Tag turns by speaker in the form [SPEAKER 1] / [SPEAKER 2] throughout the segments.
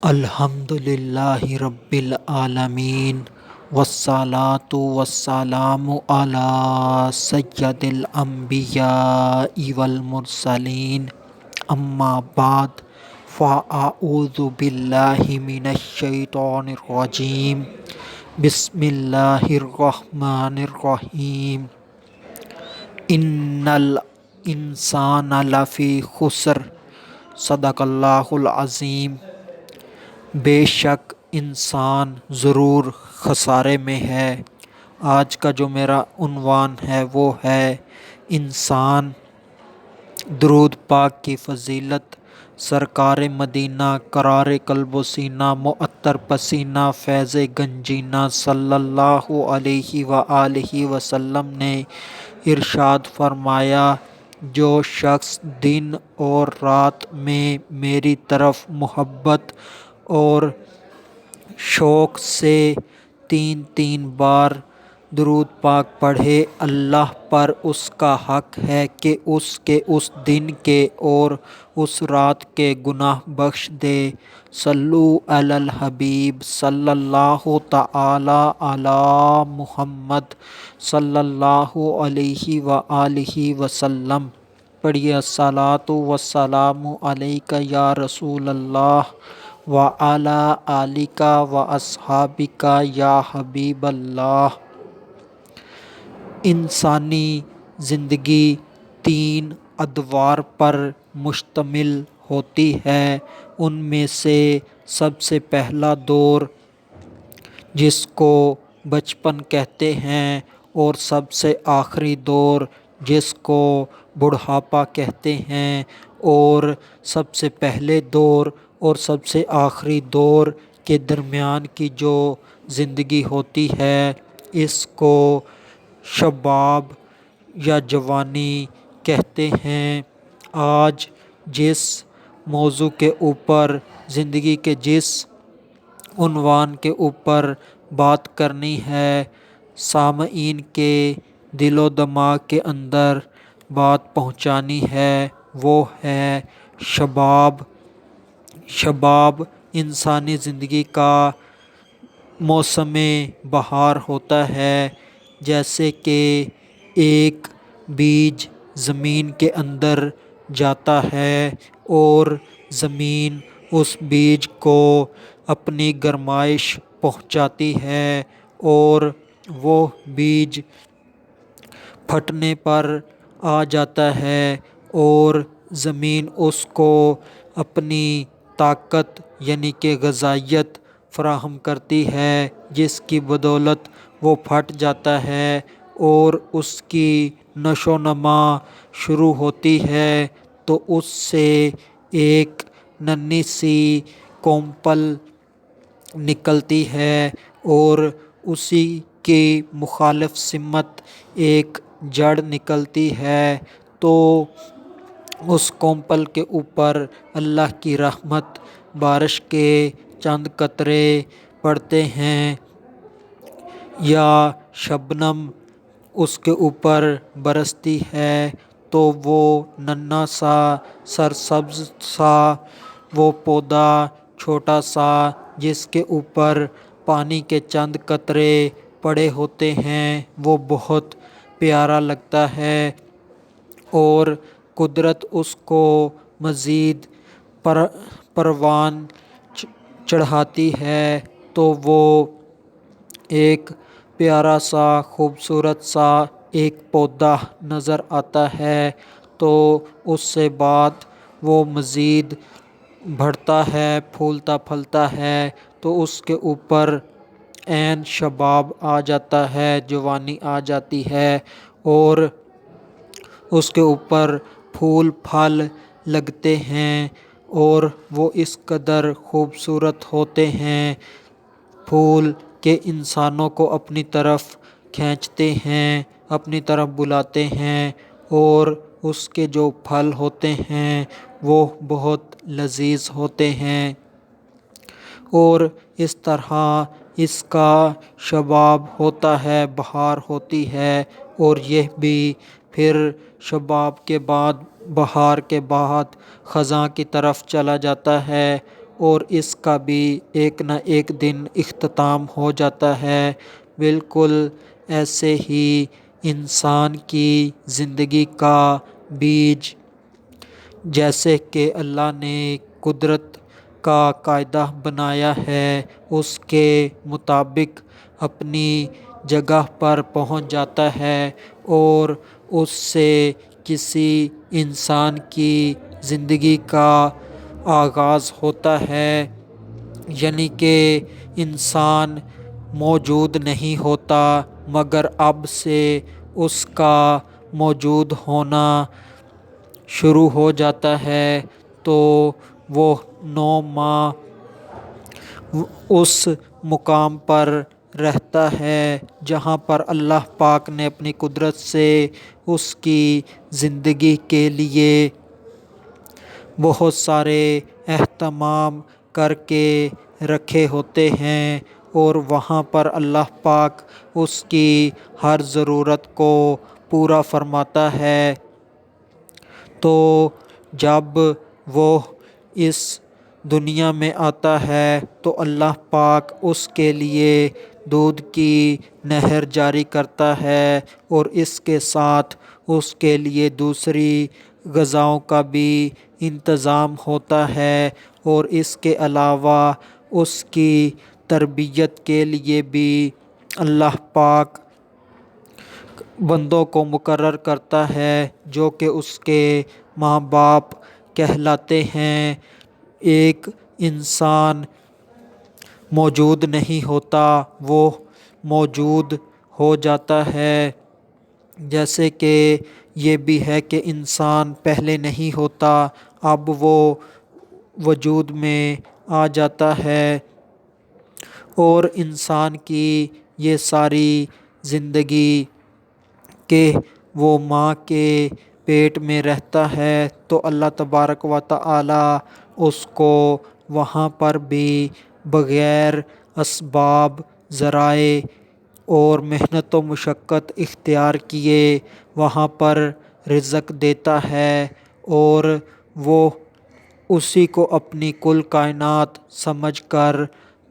[SPEAKER 1] الحمد للہ رب العالمین والصلاة والسلام علی سید الانبیاء والمرسلین اما بعد فاعوذ باللہ من الشیطان الرجیم بسم اللہ الرحمن الرحیم ان الانسان لفی خسر صدق اللہ العظیم۔ بے شک انسان ضرور خسارے میں ہے۔ آج کا جو میرا عنوان ہے وہ ہے انسان۔ درود پاک کی فضیلت سرکار مدینہ قرار قلب و سینہ معطر پسینہ فیض گنجینہ صلی اللہ علیہ وآلہ وسلم نے ارشاد فرمایا، جو شخص دن اور رات میں میری طرف محبت اور شوق سے 3 بار درود پاک پڑھے، اللہ پر اس کا حق ہے کہ اس کے اس دن کے اور اس رات کے گناہ بخش دے۔ صلو علی الحبیب صلی اللہ تعالی علی محمد صلی اللہ علیہ وآلہ وسلم۔ پڑھیے الصلاۃ والسلام علیک یا رسول اللہ وعلی آلک واصحابک یا حبیب اللہ۔ انسانی زندگی 3 ادوار پر مشتمل ہوتی ہے۔ ان میں سے سب سے پہلا دور جس کو بچپن کہتے ہیں اور سب سے آخری دور جس کو بڑھاپا کہتے ہیں، اور سب سے پہلے دور اور سب سے آخری دور کے درمیان کی جو زندگی ہوتی ہے اس کو شباب یا جوانی کہتے ہیں۔ آج جس موضوع کے اوپر، زندگی کے جس عنوان کے اوپر بات کرنی ہے، سامعین کے دل و دماغ کے اندر بات پہنچانی ہے، وہ ہے شباب۔ شباب انسانی زندگی کا موسم بہار ہوتا ہے۔ جیسے کہ ایک بیج زمین کے اندر جاتا ہے اور زمین اس بیج کو اپنی گرمائش پہنچاتی ہے اور وہ بیج پھٹنے پر آ جاتا ہے اور زمین اس کو اپنی طاقت یعنی کہ غذائیت فراہم کرتی ہے، جس کی بدولت وہ پھٹ جاتا ہے اور اس کی نشو و نما شروع ہوتی ہے، تو اس سے ایک ننھی سی کونپل نکلتی ہے اور اسی کی مخالف سمت ایک جڑ نکلتی ہے، تو اس کونپل کے اوپر اللہ کی رحمت بارش کے چند قطرے پڑتے ہیں یا شبنم اس کے اوپر برستی ہے، تو وہ ننھا سا سرسبز سا وہ پودا چھوٹا سا جس کے اوپر پانی کے چند قطرے پڑے ہوتے ہیں وہ بہت پیارا لگتا ہے، اور قدرت اس کو مزید پروان چڑھاتی ہے تو وہ ایک پیارا سا خوبصورت سا ایک پودا نظر آتا ہے، تو اس سے بعد وہ مزید بڑھتا ہے، پھولتا پھلتا ہے، تو اس کے اوپر عین شباب آ جاتا ہے، جوانی آ جاتی ہے اور اس کے اوپر پھول پھل لگتے ہیں اور وہ اس قدر خوبصورت ہوتے ہیں پھول کہ انسانوں کو اپنی طرف کھینچتے ہیں، اپنی طرف بلاتے ہیں، اور اس کے جو پھل ہوتے ہیں وہ بہت لذیذ ہوتے ہیں، اور اس طرح اس کا شباب ہوتا ہے، بہار ہوتی ہے، اور یہ بھی پھر شباب کے بعد بہار کے بعد خزاں کی طرف چلا جاتا ہے اور اس کا بھی ایک نہ ایک دن اختتام ہو جاتا ہے۔ بالکل ایسے ہی انسان کی زندگی کا بیج، جیسے کہ اللہ نے قدرت کا قاعدہ بنایا ہے، اس کے مطابق اپنی جگہ پر پہنچ جاتا ہے اور اس سے کسی انسان کی زندگی کا آغاز ہوتا ہے، یعنی کہ انسان موجود نہیں ہوتا مگر اب سے اس کا موجود ہونا شروع ہو جاتا ہے۔ تو وہ 9 ماہ اس مقام پر رہتا ہے جہاں پر اللہ پاک نے اپنی قدرت سے اس کی زندگی کے لیے بہت سارے اہتمام کر کے رکھے ہوتے ہیں، اور وہاں پر اللہ پاک اس کی ہر ضرورت کو پورا فرماتا ہے۔ تو جب وہ اس دنیا میں آتا ہے تو اللہ پاک اس کے لیے دودھ کی نہر جاری کرتا ہے، اور اس کے ساتھ اس کے لیے دوسری غذاؤں کا بھی انتظام ہوتا ہے، اور اس کے علاوہ اس کی تربیت کے لیے بھی اللہ پاک بندوں کو مقرر کرتا ہے جو کہ اس کے ماں باپ کہلاتے ہیں۔ ایک انسان موجود نہیں ہوتا، وہ موجود ہو جاتا ہے۔ جیسے کہ یہ بھی ہے کہ انسان پہلے نہیں ہوتا، اب وہ وجود میں آ جاتا ہے، اور انسان کی یہ ساری زندگی کہ وہ ماں کے پیٹ میں رہتا ہے تو اللہ تبارک و تعالی اس کو وہاں پر بھی بغیر اسباب، ذرائع اور محنت و مشقت اختیار کیے وہاں پر رزق دیتا ہے، اور وہ اسی کو اپنی کل کائنات سمجھ کر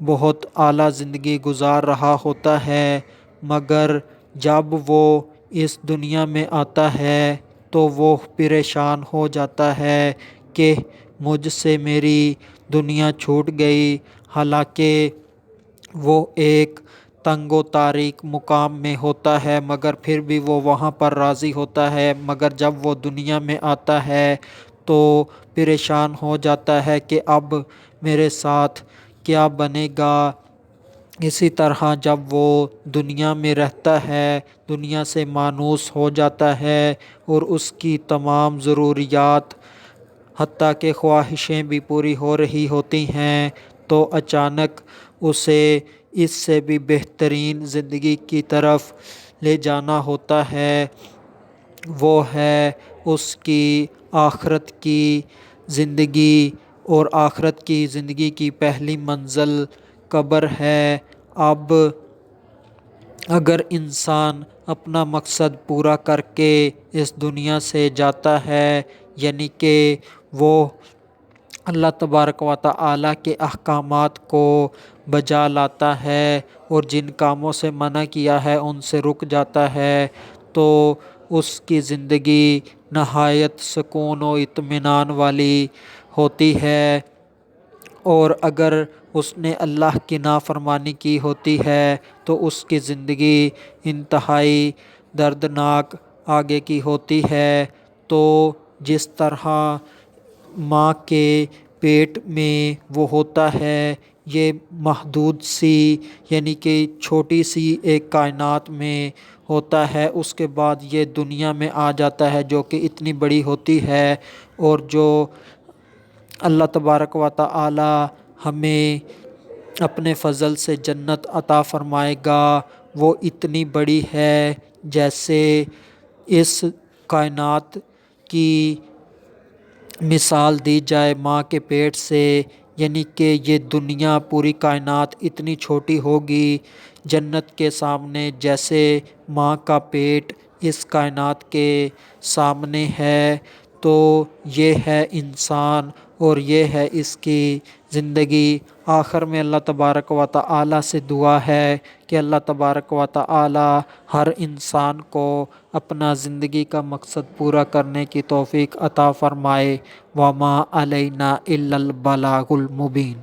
[SPEAKER 1] بہت اعلیٰ زندگی گزار رہا ہوتا ہے۔ مگر جب وہ اس دنیا میں آتا ہے تو وہ پریشان ہو جاتا ہے کہ مجھ سے میری دنیا چھوٹ گئی، حالانکہ وہ ایک تنگ و تاریک مقام میں ہوتا ہے مگر پھر بھی وہ وہاں پر راضی ہوتا ہے۔ مگر جب وہ دنیا میں آتا ہے تو پریشان ہو جاتا ہے کہ اب میرے ساتھ کیا بنے گا۔ اسی طرح جب وہ دنیا میں رہتا ہے، دنیا سے مانوس ہو جاتا ہے اور اس کی تمام ضروریات حتیٰ کہ خواہشیں بھی پوری ہو رہی ہوتی ہیں، تو اچانک اسے اس سے بھی بہترین زندگی کی طرف لے جانا ہوتا ہے۔ وہ ہے اس کی آخرت کی زندگی، اور آخرت کی زندگی کی پہلی منزل قبر ہے۔ اب اگر انسان اپنا مقصد پورا کر کے اس دنیا سے جاتا ہے، یعنی کہ وہ اللہ تبارک و تعالی کے احکامات کو بجا لاتا ہے اور جن کاموں سے منع کیا ہے ان سے رک جاتا ہے، تو اس کی زندگی نہایت سکون و اطمینان والی ہوتی ہے۔ اور اگر اس نے اللہ کی نافرمانی کی ہوتی ہے تو اس کی زندگی انتہائی دردناک آگے کی ہوتی ہے۔ تو جس طرح ماں کے پیٹ میں وہ ہوتا ہے، یہ محدود سی یعنی کہ چھوٹی سی ایک کائنات میں ہوتا ہے، اس کے بعد یہ دنیا میں آ جاتا ہے جو کہ اتنی بڑی ہوتی ہے، اور جو اللہ تبارک و تعالی ہمیں اپنے فضل سے جنت عطا فرمائے گا وہ اتنی بڑی ہے جیسے اس کائنات کی مثال دی جائے ماں کے پیٹ سے، یعنی کہ یہ دنیا پوری کائنات اتنی چھوٹی ہوگی جنت کے سامنے جیسے ماں کا پیٹ اس کائنات کے سامنے ہے۔ تو یہ ہے انسان اور یہ ہے اس کی زندگی۔ آخر میں اللہ تبارک و تعالی سے دعا ہے کہ اللہ تبارک و تعالی ہر انسان کو اپنا زندگی کا مقصد پورا کرنے کی توفیق عطا فرمائے۔ وما علینا الا البلاغ المبین۔